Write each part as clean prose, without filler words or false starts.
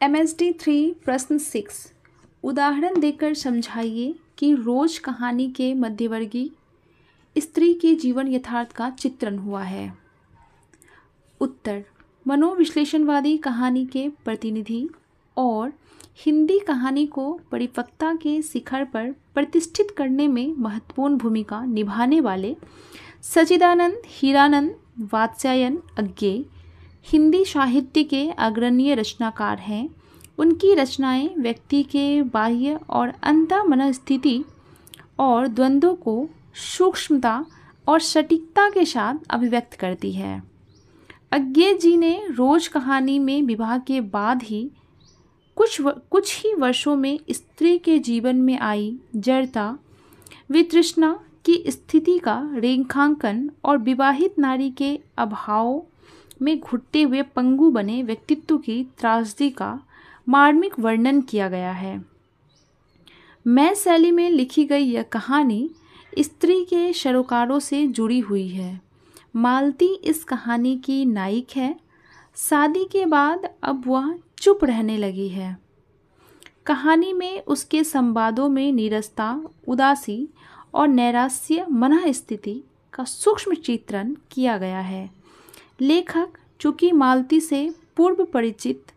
MSD 3 प्रश्न 6 उदाहरण देकर समझाइए कि रोज कहानी के मध्यवर्गीय स्त्री के जीवन यथार्थ का चित्रण हुआ है। उत्तर, मनोविश्लेषणवादी कहानी के प्रतिनिधि और हिंदी कहानी को परिपक्वता के शिखर पर प्रतिष्ठित करने में महत्वपूर्ण भूमिका निभाने वाले सच्चिदानंद हीरानंद वात्स्यायन अज्ञे हिंदी साहित्य के अग्रणी रचनाकार हैं। उनकी रचनाएं व्यक्ति के बाह्य और अंतः मनस्थिति और द्वंद्वों को सूक्ष्मता और सटीकता के साथ अभिव्यक्त करती है। अज्ञे जी ने रोज कहानी में विवाह के बाद ही कुछ ही वर्षों में स्त्री के जीवन में आई जड़ता, वितृष्णा की स्थिति का रेखांकन और विवाहित नारी के अभाव में घुटते हुए पंगु बने व्यक्तित्व की त्रासदी का मार्मिक वर्णन किया गया है। मैं शैली में लिखी गई यह कहानी स्त्री के सरोकारों से जुड़ी हुई है। मालती इस कहानी की नायक है। शादी के बाद अब वह चुप रहने लगी है। कहानी में उसके संवादों में नीरसता, उदासी और नैराश्य मनः स्थिति का सूक्ष्म चित्रण किया गया है। लेखक, चूँकि मालती से पूर्व परिचित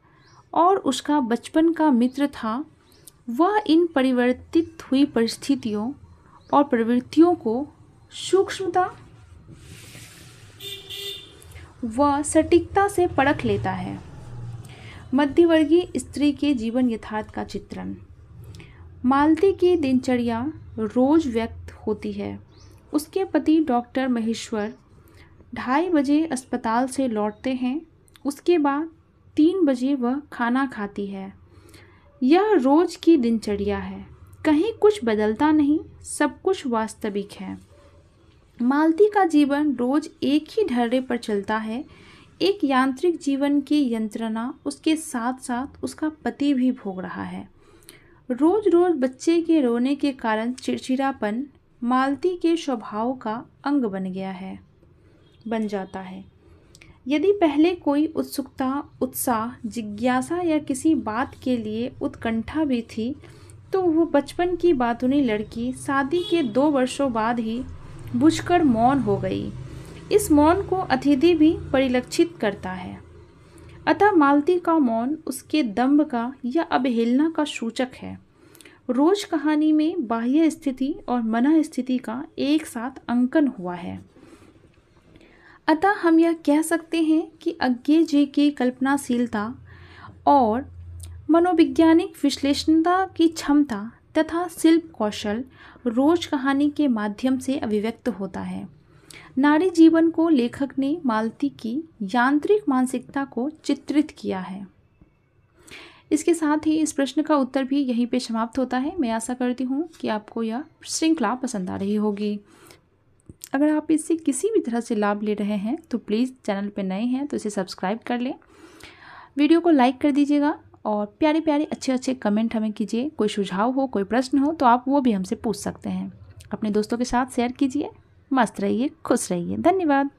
और उसका बचपन का मित्र था, वह इन परिवर्तित हुई परिस्थितियों और प्रवृत्तियों को सूक्ष्मता व सटीकता से परख लेता है। मध्यवर्गीय स्त्री के जीवन यथार्थ का चित्रण। मालती की दिनचर्या रोज व्यक्त होती है। उसके पति डॉक्टर महेश्वर 2:30 बजे अस्पताल से लौटते हैं। उसके बाद 3 बजे वह खाना खाती है। यह रोज की दिनचर्या है। कहीं कुछ बदलता नहीं, सब कुछ वास्तविक है। मालती का जीवन रोज एक ही ढर्रे पर चलता है। एक यांत्रिक जीवन की यंत्रणा उसके साथ साथ उसका पति भी भोग रहा है। रोज रोज बच्चे के रोने के कारण चिड़चिड़ापन मालती के स्वभाव का अंग बन जाता है। यदि पहले कोई उत्सुकता, उत्साह, जिज्ञासा या किसी बात के लिए उत्कंठा भी थी, तो वह बचपन की बातूनी लड़की शादी के 2 वर्षों बाद ही बुझकर मौन हो गई। इस मौन को अतिथि भी परिलक्षित करता है। अतः मालती का मौन उसके दंभ का या अवहेलना का सूचक है। रोज कहानी में बाह्य स्थिति और मनः स्थिति का एक साथ अंकन हुआ है। अतः हम यह कह सकते हैं कि अज्ञे जी की कल्पनाशीलता और मनोवैज्ञानिक विश्लेषणता की क्षमता तथा शिल्प कौशल रोज कहानी के माध्यम से अभिव्यक्त होता है। नारी जीवन को लेखक ने मालती की यांत्रिक मानसिकता को चित्रित किया है। इसके साथ ही इस प्रश्न का उत्तर भी यहीं पे समाप्त होता है। मैं आशा करती हूँ कि आपको यह श्रृंखला पसंद आ रही होगी। अगर आप इससे किसी भी तरह से लाभ ले रहे हैं तो प्लीज़ चैनल पे नए हैं तो इसे सब्सक्राइब कर लें, वीडियो को लाइक कर दीजिएगा और प्यारे प्यारे अच्छे कमेंट हमें कीजिए। कोई सुझाव हो, कोई प्रश्न हो तो आप वो भी हमसे पूछ सकते हैं। अपने दोस्तों के साथ शेयर कीजिए। मस्त रहिए, खुश रहिए। धन्यवाद।